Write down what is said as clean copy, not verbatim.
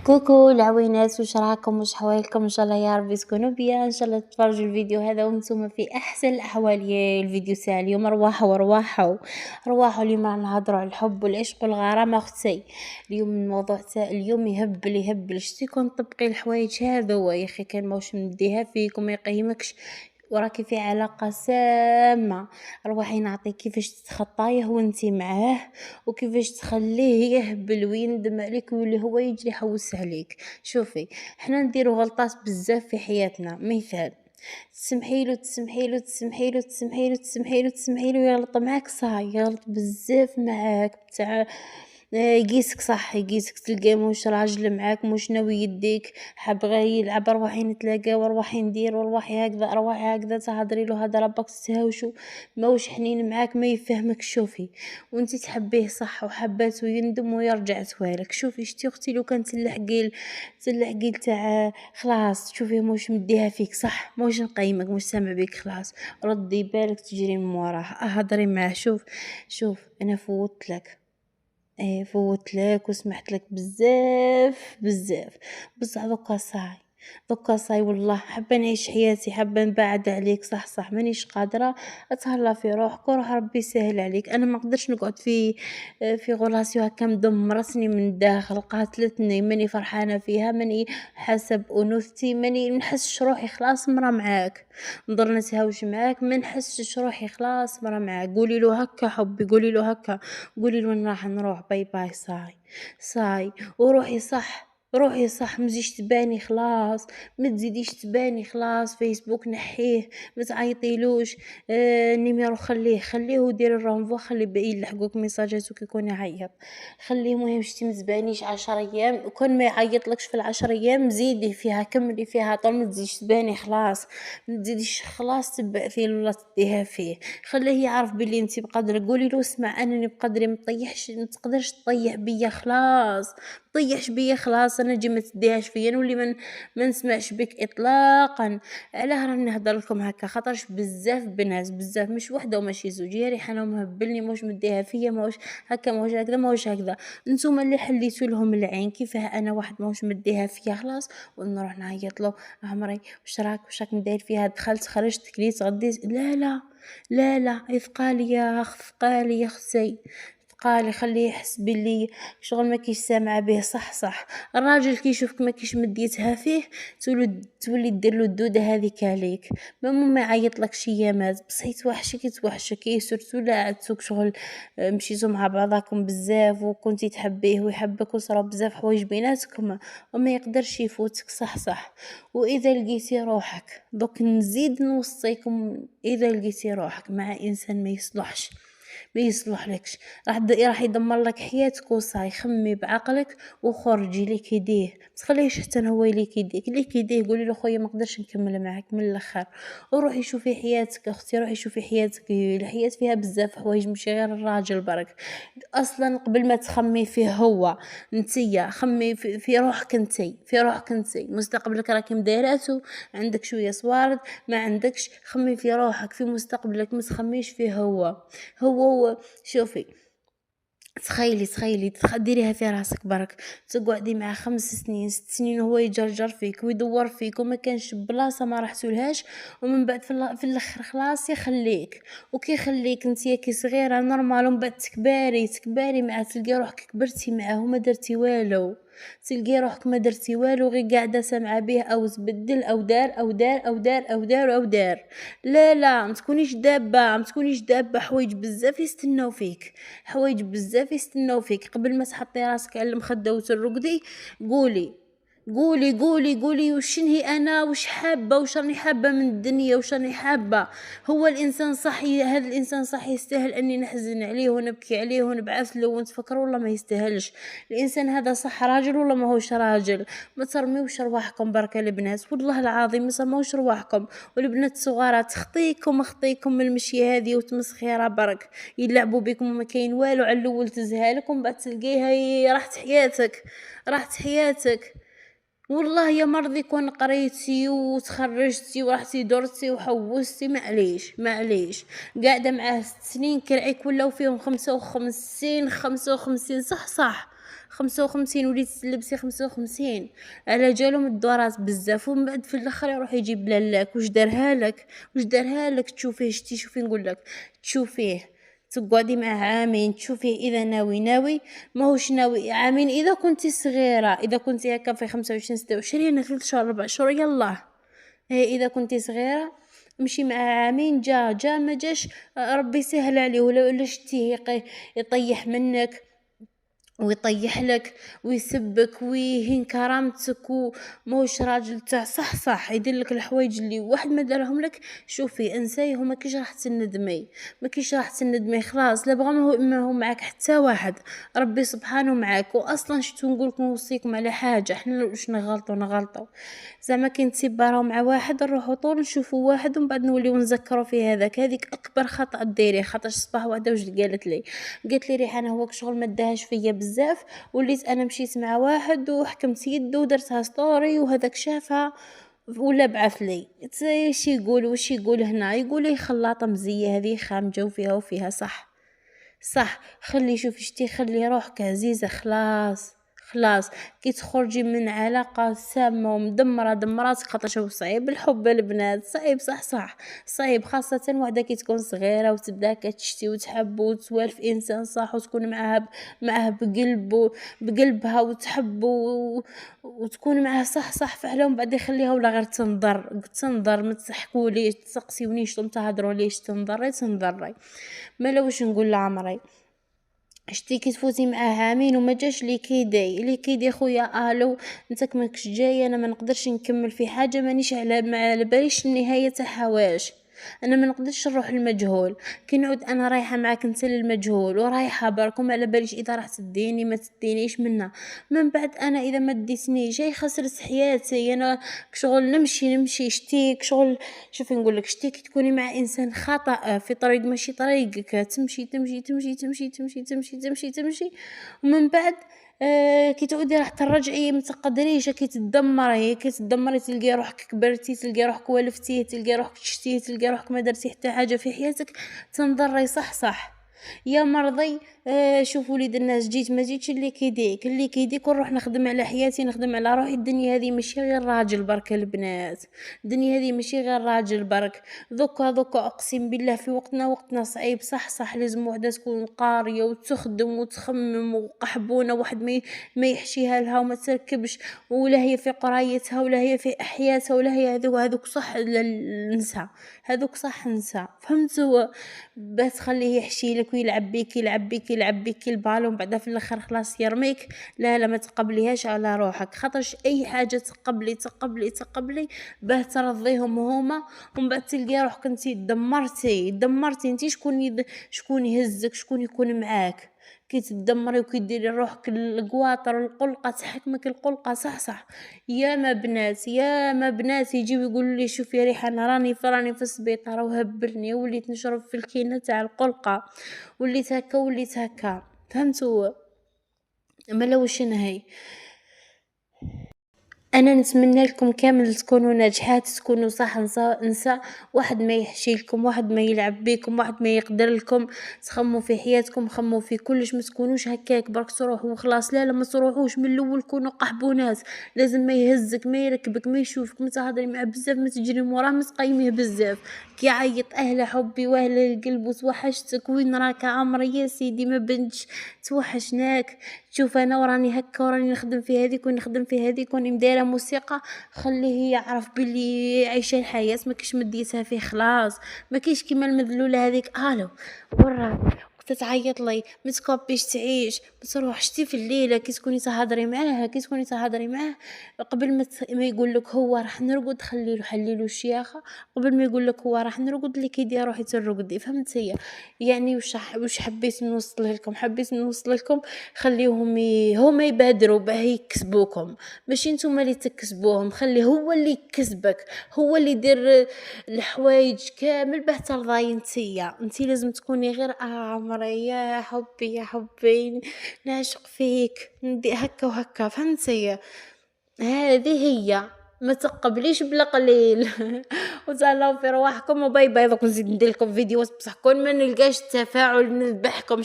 كوكو العوينات، واش راكم، واش حوالكم؟ ان شاء الله يا ربي تكونوا بيان، ان شاء الله تتفرجوا الفيديو هذا وانتم في احسن الاحوال. يا الفيديو تاع اليوم رواحوا اليوم راح نهضروا على الحب والعشق والغرام اختي. اليوم الموضوع تاع اليوم يهبل شتي كون طبقي الحوايج هذو يا اخي، كان موش مديها فيك وما يقيمكش وراكي في علاقة سامة. روحي نعطيك كيفاش تتخطايه وانتي معاه، وكيفاش تخليه يهبل ويندم عليك واللي هو يجري يحوس عليك. شوفي، حنا نديرو غلطات بزاف في حياتنا. مثال، تسمحيلو يغلط معاك، صاي يغلط بزاف معاك بتاع يقيسك، صح يقيسك، تلقى موش راجل معاك، موش ناوي يديك، حاب غير يلعب. روحي نتلاقى وروحي ندير وروحي هكذا تهضري له هضره باك تهاوشو، ماوش حنين معاك، ما يفهمك. شوفي، وانتي تحبيه صح وحباتو يندم ويرجع توالك. شوفي شتي اختي، لو كان تلحقي تاع خلاص، تشوفيه موش مديها فيك صح، موش نقيمك، موش سامع بيك، خلاص ردي بالك تجري من وراه، هضري معاه. شوف انا فوت لك، فوت لك وسمحت لك بزاف، بصح دوكا صاي والله حابه نعيش حياتي، حابه نبعد عليك، صح مانيش قادره. اتهلا في روحك وروح ربي يسهل عليك. انا ما نقدرش نقعد في غولاسيون هكا مدمرتني من الداخل، قاتلتني، ماني فرحانه فيها، ماني حاسه بانوثتي، ماني نحسش روحي خلاص مرا معاك، نضر نتهاوش معاك ما نحسش روحي خلاص مرا معاك. قولي له هكا حبي، قولي له هكا، قولي له راح نروح، باي باي، صاي وروحي صح، روحي صح، مزيش تباني خلاص، ما تزيديش تباني خلاص. فيسبوك نحيه، ما تعيطيلوش، النيميرو خليه ودير الرونفو، خلي باقي يلحقوك ميساجاتو كي يكون يعيط، خليه. مهم شتي متبانيش 10 ايام، وكون ما يعيطلكش في ال10 ايام زيدي فيها، كملي فيها طول، ما تزيدش تباني خلاص، ما تزيديش خلاص تبع فيه ولا تديها فيه. خليه يعرف بلي انت بقدرك. قولي له اسمع، انني بقدري، ما تقدرش تطيح بيا خلاص، طيحش بيا خلاص، انا جي ما تديهاش فيا، نولي ما نسمعش بك اطلاقا. علاه راني نهضر لكم هكا؟ خاطرش بزاف بنات، بزاف مش وحده وماشي زوج، يا ريحانه مهبلني، موش مديها فيا، موش هكا، موش هكذا. نتوما اللي حليتوا لهم العين، كيفاه انا واحد موش مديها فيا خلاص ونروح نعيط له، عمري واش راك ندير فيها، دخلت خرجت كليت غديت؟ لا يثقالي يا ثقالي يا اختي، ثقالي، خليه يحس بلي شغل ما كيش سامعه به. صح الراجل كي يشوفك ما كيش مديتها فيه، تولي دير له الدوده هذيك عليك، ما يعيط لك شي يامات، بصح يتوحشك سورتو لا عدتوك شغل مشيتو مع بعضاكم بزاف وكنتي تحبيه ويحبك وصراو بزاف حوايج بيناتكم وما يقدرش يفوتك. صح. واذا لقيتي روحك، دوك نزيد نوصيكم، اذا لقيتي روحك مع انسان ما يصلحلكش، راح يدمر لك حياتك، وصاي خمي بعقلك وخرجي لك يديه، تخليش حتى هو ليك يديه، قولي له خويا ما نقدرش نكمل معاك من الاخر، وروحي شوفي حياتك اختي، روحي شوفي حياتك. الحياة فيها بزاف حوايج، ماشي غير الراجل برك. اصلا قبل ما تخمي فيه هو، نتيا خمي في روحك انتي، مستقبلك راكي مدايراتو، عندك شويه صوارد ما عندكش، خمي في روحك في مستقبلك، ما تخميش فيه هو. شوفي، تخيلي ديريها في راسك برك، تقعدي مع 5 سنين 6 سنين وهو يجرجر فيك ويدور فيك وما كانش بلاصه ما رحتولهاش، ومن بعد في الاخر خلاص يخليك. وكي يخليك نتيا كي صغيره نورمال، ومن بعد تكباري مع تلقى روحك كبرتي معاه وما درتي والو، تلقي روحك ما درتي والو، غير قاعده سامعه به او تبدل او دار. لا، ما تكونيش دابه حوايج بزاف يستناو فيك. قبل ما تحطي راسك على المخده وترقدي، قولي وش نهي انا، وش حابه، وش راني حابه من الدنيا، وش راني حابه. هو الانسان صحي، هذا الانسان صحي يستاهل اني نحزن عليه ونبكي عليه ونبعث له ونتفكر، والله ما يستاهلش. الانسان هذا صح راجل ولا ما هوش راجل؟ ما ترميوش رواحكم بركه البنات، والله العظيم ما ترميوش رواحكم. والبنات الصغار تخطيكم من المشيه هذه وتمسخيره برك، يلعبوا بكم وما كاين والو، على الاول تزهالكم بعد تلقيها راحت حياتك. والله يا مرضي كون قريتي وتخرجتي ورحتي درتي وحوستي، معليش قاعده معاه 6 سنين كرعيك ولاو فيهم 55 صح 55 وليتي تلبسي 55 على جالهم الدورات بزاف، ومن بعد في الاخر يروح يجيب لالاك واش دارها لك، واش دارها لك تشوفيه شتي شوفي نقول لك تشوفيه تقعدي معاه عامين تشوفيه اذا ناوي ماهوش ناوي عامين اذا كنتي صغيره، اذا كنتي هكا في 25 26 3 شهور 4 شهور يلا. اذا كنتي صغيره مشي مع عامين جا ما جاش، ربي يسهل عليه، ولا شتيه يطيح منك ويطيح لك ويسبك ويهين كرامتك وماهوش راجل تاع صح يدير لك الحوايج اللي واحد ما دارهم لك. شوفي انسايه وما كيش راح تندمي، ما كيش راح تندمي خلاص، لا بغى ما هو معاك حتى واحد، ربي سبحانه معاك. واصلا شتو نقول لكم نوصيكم على حاجه، احنا واش نغلطوا زعما كي نتسبراو مع واحد نروحو طول نشوفوا واحد ومن بعد نوليو نذكروا في هذيك اكبر خطا ديريه. خاطر صباح واحده واش قالت لي ريحانه هو شغل ما داهاش فيا بزاف، وليت انا مشيت مع واحد وحكمت يده ودرتها ستوري وهذاك شافها ولا بعث لي ايش يقول واش يقول هنا، يقول لي خلاطه مزيه هذه خامجه وفيها صح. خلي شوفي شتي خلي روحك عزيزه خلاص كي تخرجي من علاقه سامه ومدمره دمراتك. خاطر شوف صعيب الحب البنات صعيب صح صعيب، خاصه وحده كي تكون صغيره وتبدا كتشتي وتحب وتوالف انسان صح وتكون معاه بقلبها وتحب وتكون معاه صح فعلا، ومن بعد يخليها ولا غير تنظر ما تحكوليش تسقسيونيش تهضروا ليش تنظري ما لوش نقول لعمري. شتي كي تفوتي معاه عامين وما جاش لي كيدي خويا الو انت ماكش جاي، انا ما نقدرش نكمل في حاجه مانيش على باليش النهايه تاعها واش، انا ما نقدرش نروح المجهول كي نعود انا رايحه معاك انت للمجهول ورايحه بركم على باليش اذا راح تديني ما تدينيش منا، من بعد انا اذا ما ديتنيش جاي خسرت حياتي انا شغل نمشي شتيك شغل. شوفي نقول لك شتي كي تكوني مع انسان خطا في طريق ماشي طريقك تمشي ومن بعد كي تعودي راح ترجعي ما تقدريش كي تدمري تلقي روحك كبرتي تلقي روحك ولفتي تلقي روحك شتي تلقي روحك ما درتي حتى حاجه في حياتك تنضري صح يا مرضي. شوف وليد الناس جيت ما جيتش اللي كيديك ونروح نخدم على حياتي نخدم على روحي. الدنيا هذه ماشي غير راجل برك البنات، الدنيا هذه ماشي غير راجل برك. دوكا اقسم بالله في وقتنا صعيب صح لازم وحده تكون قاريه وتخدم وتخمم وقحبونه واحد ما يحشيها لها وما تركبش، ولا هي في قرايتها ولا هي في احياتها ولا هي هذوك صح ننسى هذوك صح ننسى فهمتوا. بس خليه يحشي لك ويلعب بيك البالون بعدا في الاخر خلاص يرميك. لا ما تقبليهاش على روحك، خاطرش اي حاجه تقبلي باه ترضيهم هما ومن بعد تلقى روحك انت دمرتي انت. شكون يهزك شكون يكون معاك كي تدمري وكي ديري روحك القواطر القلقه تحكمك القلقه صح. يا ما بنات يجيو يقولوا لي شوفي ريحانه راني في السبيطار وهبلني وليت نشرب في الكينه تاع القلقه وليت هكا فهمتوا. ما لوش نهي. انا نتمنى لكم كامل تكونوا ناجحات تكونوا صح نساء واحد ما يحشي لكم واحد ما يلعب بيكم واحد ما يقدر لكم تخموا في حياتكم خموا في كلش ما تكونوش هكاك برك تروحوا وخلاص. لا ما تروحوش من الاول كونوا قحبونات، لازم ما يهزك ما يركبك ما يشوفك ما تهضري معاه بزاف ما تجري موراه ما تقيميه بزاف كي يعيط اهل حبي واهل القلب وتوحشتك وين راك عمري يا سيدي ما بنتش توحشناك. شوف انا وراني هكا وراني نخدم في هذيك ونخدم في هذيك وراني مدايره موسيقى، خليه يعرف باللي عايشه الحياه ما كيش مديتها فيه خلاص ما كيش كيما المذلوله هذيك الو وراك تعيط لي ما تكوبيش تعيش ما تروحش في الليله كي تكوني تهضري معاه قبل ما يقول لك هو راح نرقد حليلو الشياخه قبل ما يقول لك هو راح نرقد اللي كيدير روحي ترقدي فهمتي. يعني واش حبيت نوصل لكم خليهم هما يبادروا باه يكسبوكم ماشي نتوما اللي تكسبوهم، خلي هو اللي يكسبك هو اللي يدير الحوايج كامل باه ترضاي انتي لازم تكوني غير عمري يا حبي نعشق فيك ندي هكا وهكا فهمتي. هذه هي ما تقبليش بلا قليل وتهلاو في رواحكم وباي باي. دوك نزيد ندير لكم فيديوهات بصح كون ما نلقاش التفاعل نذبحكم